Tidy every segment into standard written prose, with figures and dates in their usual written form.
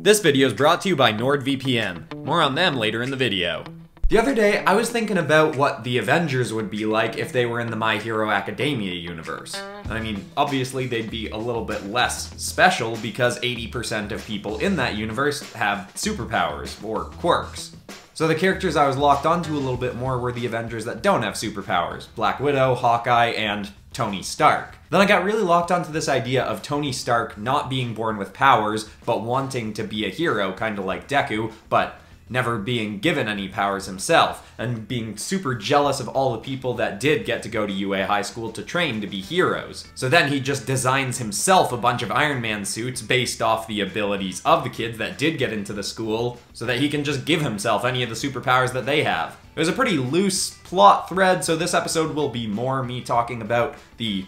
This video is brought to you by NordVPN. More on them later in the video. The other day, I was thinking about what the Avengers would be like if they were in the My Hero Academia universe. I mean, obviously they'd be a little bit less special because 80% of people in that universe have superpowers, or quirks. So the characters I was locked onto a little bit more were the Avengers that don't have superpowers. Black Widow, Hawkeye, and Tony Stark. Then I got really locked onto this idea of Tony Stark not being born with powers, but wanting to be a hero, kinda like Deku, but never being given any powers himself, and being super jealous of all the people that did get to go to UA High School to train to be heroes. So then he just designs himself a bunch of Iron Man suits based off the abilities of the kids that did get into the school, so that he can just give himself any of the superpowers that they have. It was a pretty loose plot thread, so this episode will be more me talking about the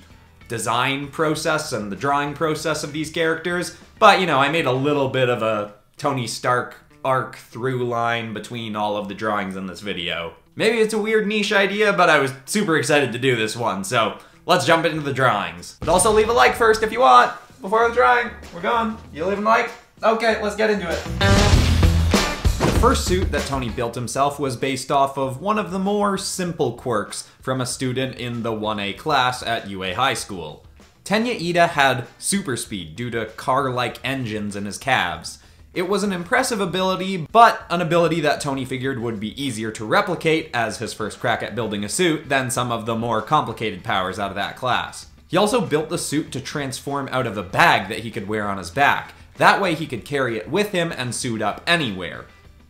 design process and the drawing process of these characters, but you know, I made a little bit of a Tony Stark arc through line between all of the drawings in this video. Maybe it's a weird niche idea, but I was super excited to do this one, so let's jump into the drawings. But also leave a like first if you want, before the drawing. We're going. You leave a like? Okay, let's get into it. The first suit that Tony built himself was based off of one of the more simple quirks from a student in the 1A class at UA High School. Tenya Iida had super speed due to car-like engines in his calves. It was an impressive ability, but an ability that Tony figured would be easier to replicate as his first crack at building a suit than some of the more complicated powers out of that class. He also built the suit to transform out of a bag that he could wear on his back. That way he could carry it with him and suit up anywhere.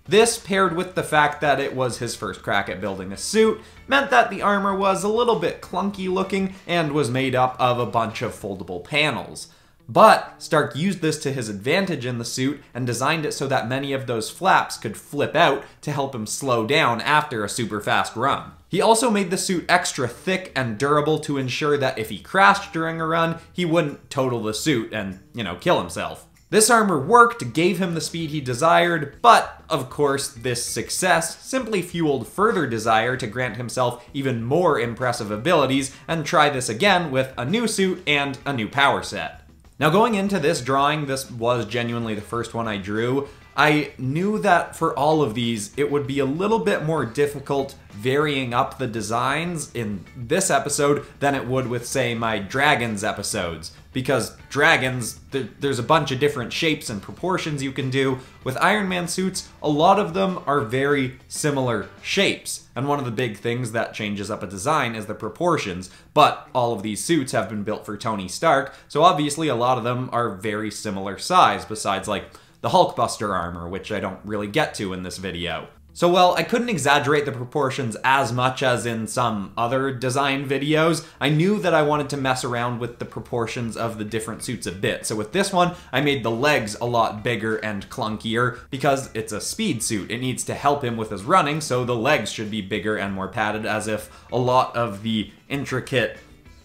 This, paired with the fact that it was his first crack at building a suit, meant that the armor was a little bit clunky looking and was made up of a bunch of foldable panels. But Stark used this to his advantage in the suit and designed it so that many of those flaps could flip out to help him slow down after a super fast run. He also made the suit extra thick and durable to ensure that if he crashed during a run, he wouldn't total the suit and, you know, kill himself. This armor worked, gave him the speed he desired, but of course this success simply fueled further desire to grant himself even more impressive abilities and try this again with a new suit and a new power set. Now going into this drawing, this was genuinely the first one I drew. I knew that for all of these, it would be a little bit more difficult varying up the designs in this episode than it would with, say, my dragons episodes. Because dragons, there's a bunch of different shapes and proportions you can do. With Iron Man suits, a lot of them are very similar shapes. And one of the big things that changes up a design is the proportions. But all of these suits have been built for Tony Stark, so obviously a lot of them are very similar size, besides like the Hulkbuster armor, which I don't really get to in this video. So while I couldn't exaggerate the proportions as much as in some other design videos, I knew that I wanted to mess around with the proportions of the different suits a bit. So with this one, I made the legs a lot bigger and clunkier because it's a speed suit. It needs to help him with his running, so the legs should be bigger and more padded, as if a lot of the intricate,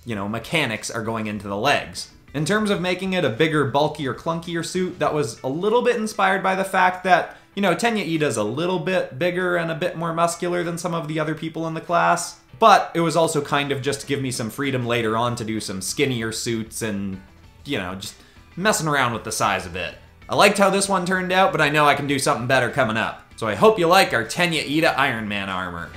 you know, mechanics are going into the legs. In terms of making it a bigger, bulkier, clunkier suit, that was a little bit inspired by the fact that, you know, Tenya Iida's a little bit bigger and a bit more muscular than some of the other people in the class. But it was also kind of just to give me some freedom later on to do some skinnier suits and, you know, just messing around with the size a bit. I liked how this one turned out, but I know I can do something better coming up. So I hope you like our Tenya Iida Iron Man armor.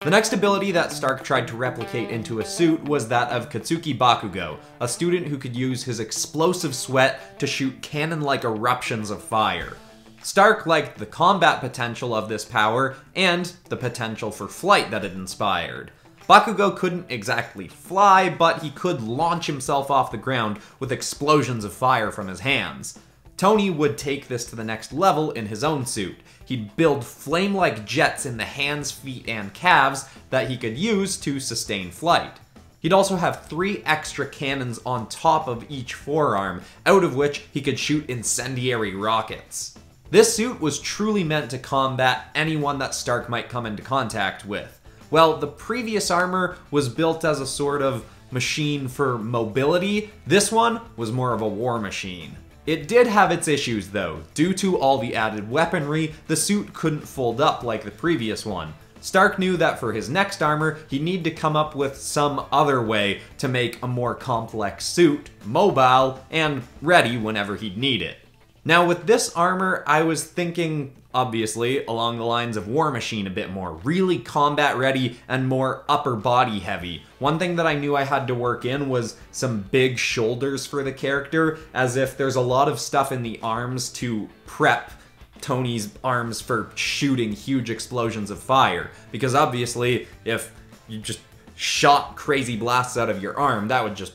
The next ability that Stark tried to replicate into a suit was that of Katsuki Bakugo, a student who could use his explosive sweat to shoot cannon-like eruptions of fire. Stark liked the combat potential of this power and the potential for flight that it inspired. Bakugo couldn't exactly fly, but he could launch himself off the ground with explosions of fire from his hands. Tony would take this to the next level in his own suit. He'd build flame-like jets in the hands, feet, and calves that he could use to sustain flight. He'd also have 3 extra cannons on top of each forearm, out of which he could shoot incendiary rockets. This suit was truly meant to combat anyone that Stark might come into contact with. Well, the previous armor was built as a sort of machine for mobility. This one was more of a war machine. It did have its issues though. Due to all the added weaponry, the suit couldn't fold up like the previous one. Stark knew that for his next armor, he'd need to come up with some other way to make a more complex suit, mobile, and ready whenever he'd need it. Now with this armor, I was thinking, obviously, along the lines of War Machine a bit more, really combat ready and more upper body heavy. One thing that I knew I had to work in was some big shoulders for the character, as if there's a lot of stuff in the arms to prep Tony's arms for shooting huge explosions of fire. Because obviously, if you just shot crazy blasts out of your arm, that would just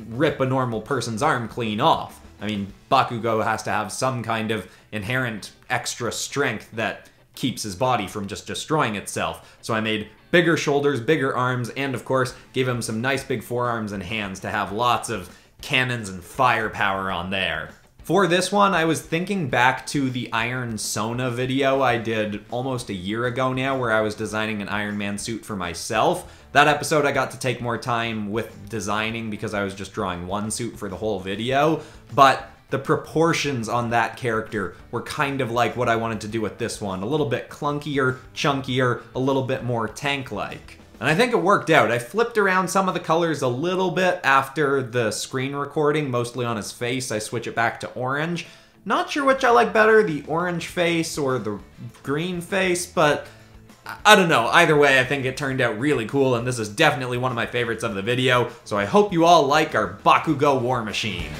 rip a normal person's arm clean off. I mean, Bakugo has to have some kind of inherent extra strength that keeps his body from just destroying itself. So I made bigger shoulders, bigger arms, and of course, gave him some nice big forearms and hands to have lots of cannons and firepower on there. For this one, I was thinking back to the Iron Sona video I did almost a year ago now, where I was designing an Iron Man suit for myself. That episode I got to take more time with designing because I was just drawing one suit for the whole video, but the proportions on that character were kind of like what I wanted to do with this one. A little bit clunkier, chunkier, a little bit more tank-like. And I think it worked out. I flipped around some of the colors a little bit after the screen recording, mostly on his face. I switch it back to orange. Not sure which I like better, the orange face or the green face, but I don't know. Either way, I think it turned out really cool, and this is definitely one of my favorites of the video, so I hope you all like our Bakugo War Machine.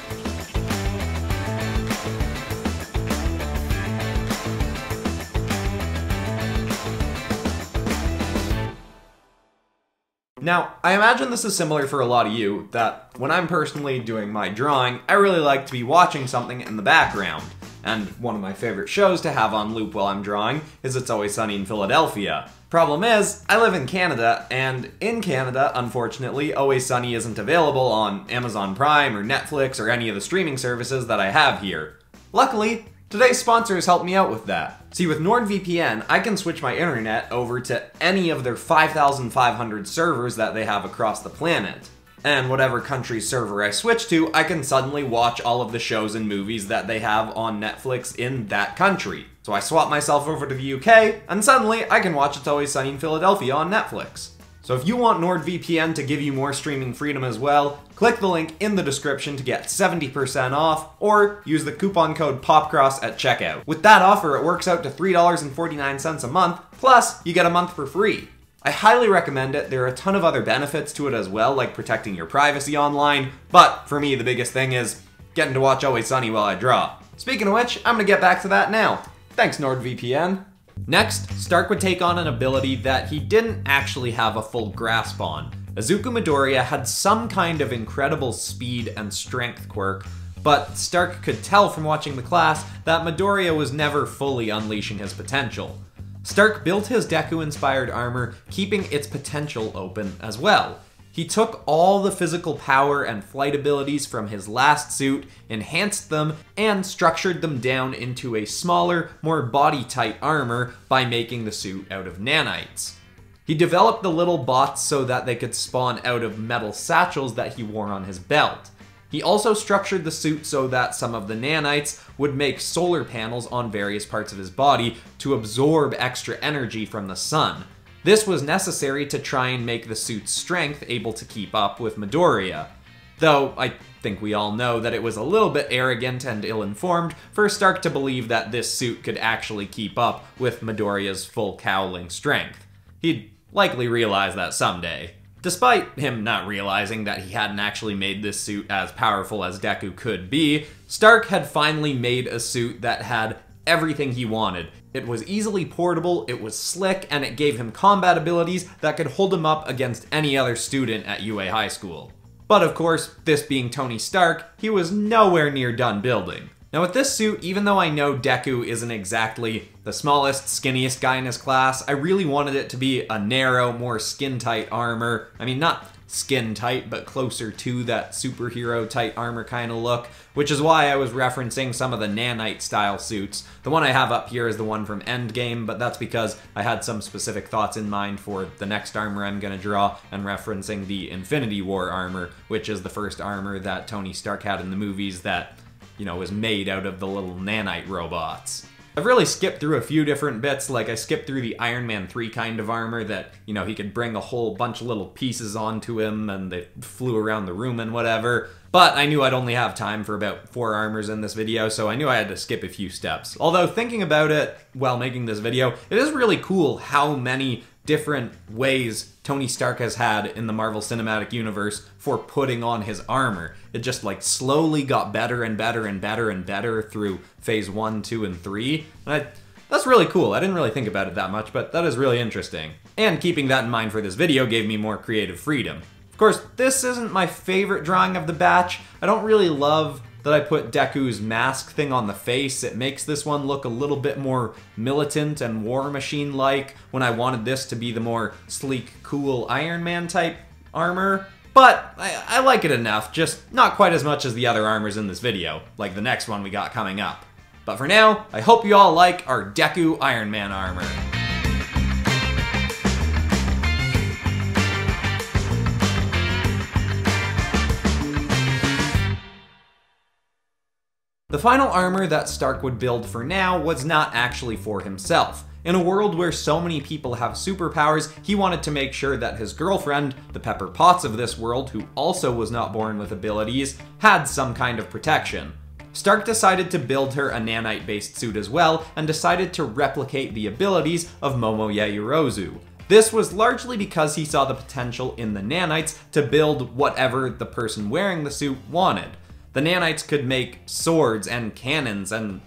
Now, I imagine this is similar for a lot of you, that when I'm personally doing my drawing, I really like to be watching something in the background. And one of my favorite shows to have on loop while I'm drawing is It's Always Sunny in Philadelphia. Problem is, I live in Canada, and in Canada, unfortunately, Always Sunny isn't available on Amazon Prime or Netflix or any of the streaming services that I have here. Luckily, today's sponsors helped me out with that. See, with NordVPN, I can switch my internet over to any of their 5,500 servers that they have across the planet. And whatever country's server I switch to, I can suddenly watch all of the shows and movies that they have on Netflix in that country. So I swap myself over to the UK, and suddenly I can watch It's Always Sunny in Philadelphia on Netflix. So if you want NordVPN to give you more streaming freedom as well, click the link in the description to get 70% off, or use the coupon code PopCross at checkout. With that offer, it works out to $3.49 a month, plus you get a month for free. I highly recommend it. There are a ton of other benefits to it as well, like protecting your privacy online, but for me the biggest thing is getting to watch Always Sunny while I draw. Speaking of which, I'm gonna get back to that now. Thanks, NordVPN. Next, Stark would take on an ability that he didn't actually have a full grasp on. Izuku Midoriya had some kind of incredible speed and strength quirk, but Stark could tell from watching the class that Midoriya was never fully unleashing his potential. Stark built his Deku-inspired armor, keeping its potential open as well. He took all the physical power and flight abilities from his last suit, enhanced them, and structured them down into a smaller, more body-tight armor by making the suit out of nanites. He developed the little bots so that they could spawn out of metal satchels that he wore on his belt. He also structured the suit so that some of the nanites would make solar panels on various parts of his body to absorb extra energy from the sun. This was necessary to try and make the suit's strength able to keep up with Midoriya. Though, I think we all know that it was a little bit arrogant and ill-informed for Stark to believe that this suit could actually keep up with Midoriya's full cowling strength. He'd likely realize that someday. Despite him not realizing that he hadn't actually made this suit as powerful as Deku could be, Stark had finally made a suit that had everything he wanted. It was easily portable, it was slick, and it gave him combat abilities that could hold him up against any other student at UA High School. But of course, this being Tony Stark, he was nowhere near done building. Now with this suit, even though I know Deku isn't exactly the smallest, skinniest guy in his class, I really wanted it to be a narrow, more skin-tight armor. I mean, not skin-tight, but closer to that superhero-tight armor kind of look, which is why I was referencing some of the nanite-style suits. The one I have up here is the one from Endgame, but that's because I had some specific thoughts in mind for the next armor I'm gonna draw, and referencing the Infinity War armor, which is the first armor that Tony Stark had in the movies that, you know, was made out of the little nanite robots. I've really skipped through a few different bits, like I skipped through the Iron Man 3 kind of armor that, you know, he could bring a whole bunch of little pieces onto him and they flew around the room and whatever. But I knew I'd only have time for about 4 armors in this video, so I knew I had to skip a few steps. Although thinking about it while making this video, it is really cool how many different ways Tony Stark has had in the Marvel Cinematic Universe for putting on his armor. It just like slowly got better and better and better and better through phase 1, 2, and 3. And that's really cool. I didn't really think about it that much, but that is really interesting. And keeping that in mind for this video gave me more creative freedom. Of course, this isn't my favorite drawing of the batch. I don't really love that I put Deku's mask thing on the face. It makes this one look a little bit more militant and War Machine-like when I wanted this to be the more sleek, cool Iron Man type armor. But I like it enough, just not quite as much as the other armors in this video, like the next one we got coming up. But for now, I hope you all like our Deku Iron Man armor. The final armor that Stark would build for now was not actually for himself. In a world where so many people have superpowers, he wanted to make sure that his girlfriend, the Pepper Potts of this world, who also was not born with abilities, had some kind of protection. Stark decided to build her a nanite-based suit as well, and decided to replicate the abilities of Momo Yaoyorozu. This was largely because he saw the potential in the nanites to build whatever the person wearing the suit wanted. The nanites could make swords and cannons and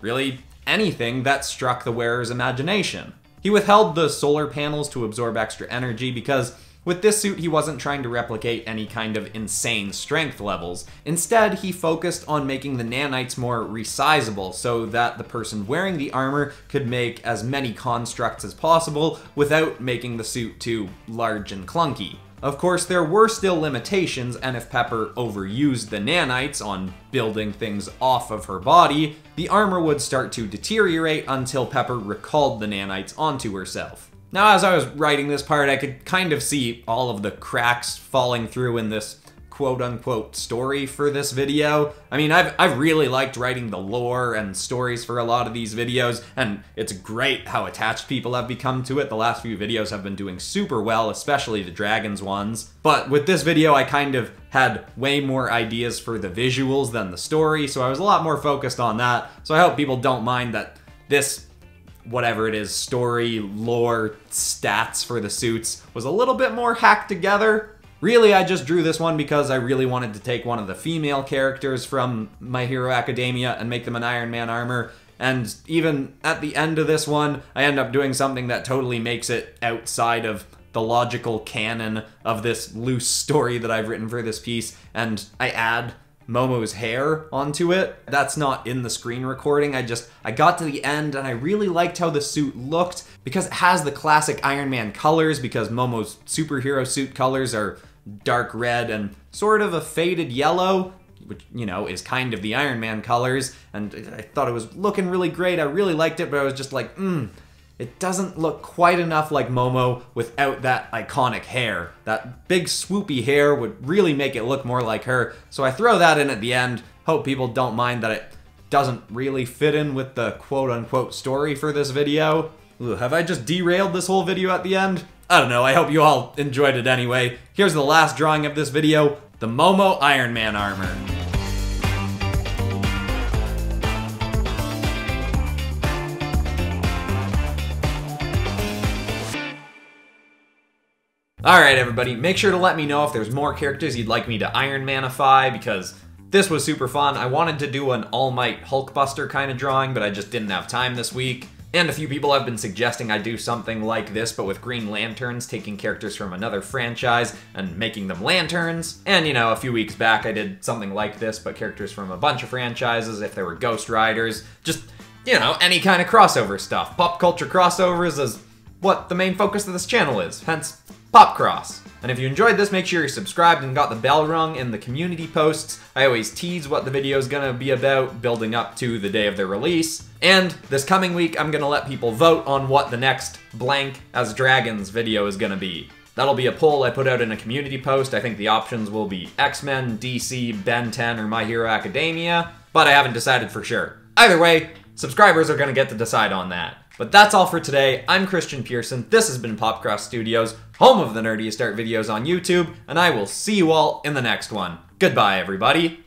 really anything that struck the wearer's imagination. He withheld the solar panels to absorb extra energy because with this suit he wasn't trying to replicate any kind of insane strength levels. Instead, he focused on making the nanites more resizable so that the person wearing the armor could make as many constructs as possible without making the suit too large and clunky. Of course, there were still limitations, and if Pepper overused the nanites on building things off of her body, the armor would start to deteriorate until Pepper recalled the nanites onto herself. Now, as I was writing this part, I could kind of see all of the cracks falling through in this quote-unquote story for this video. I mean, I've really liked writing the lore and stories for a lot of these videos, and it's great how attached people have become to it. The last few videos have been doing super well, especially the dragons ones. But with this video, I kind of had way more ideas for the visuals than the story, so I was a lot more focused on that. So I hope people don't mind that this, whatever it is, story, lore, stats for the suits was a little bit more hacked together. Really, I just drew this one because I really wanted to take one of the female characters from My Hero Academia and make them an Iron Man armor. And even at the end of this one, I end up doing something that totally makes it outside of the logical canon of this loose story that I've written for this piece, and I add Momo's hair onto it. That's not in the screen recording. I got to the end and I really liked how the suit looked because it has the classic Iron Man colors, because Momo's superhero suit colors are dark red and sort of a faded yellow, which, you know, is kind of the Iron Man colors, and I thought it was looking really great. I really liked it, but I was just like, it doesn't look quite enough like Momo without that iconic hair. That big swoopy hair would really make it look more like her, so I throw that in at the end. Hope people don't mind that it doesn't really fit in with the quote-unquote story for this video. Ugh, have I just derailed this whole video at the end? I don't know, I hope you all enjoyed it anyway. Here's the last drawing of this video, the Momo Iron Man armor. Alright everybody, make sure to let me know if there's more characters you'd like me to Iron Manify, because this was super fun. I wanted to do an All Might Hulkbuster kind of drawing, but I just didn't have time this week. And a few people have been suggesting I do something like this, but with Green Lanterns, taking characters from another franchise and making them lanterns. And, you know, a few weeks back I did something like this, but characters from a bunch of franchises, if there were Ghost Riders, just, you know, any kind of crossover stuff. Pop culture crossovers is what the main focus of this channel is, hence PopCross. And if you enjoyed this, make sure you're subscribed and got the bell rung in the community posts. I always tease what the video is gonna be about, building up to the day of their release. And this coming week, I'm gonna let people vote on what the next blank as dragons video is gonna be. That'll be a poll I put out in a community post. I think the options will be X-Men, DC, Ben 10, or My Hero Academia, but I haven't decided for sure. Either way, Subscribers are gonna get to decide on that. But that's all for today. I'm Christian Pearson. This has been PopCross Studios, home of the nerdiest art videos on YouTube, and I will see you all in the next one. Goodbye, everybody.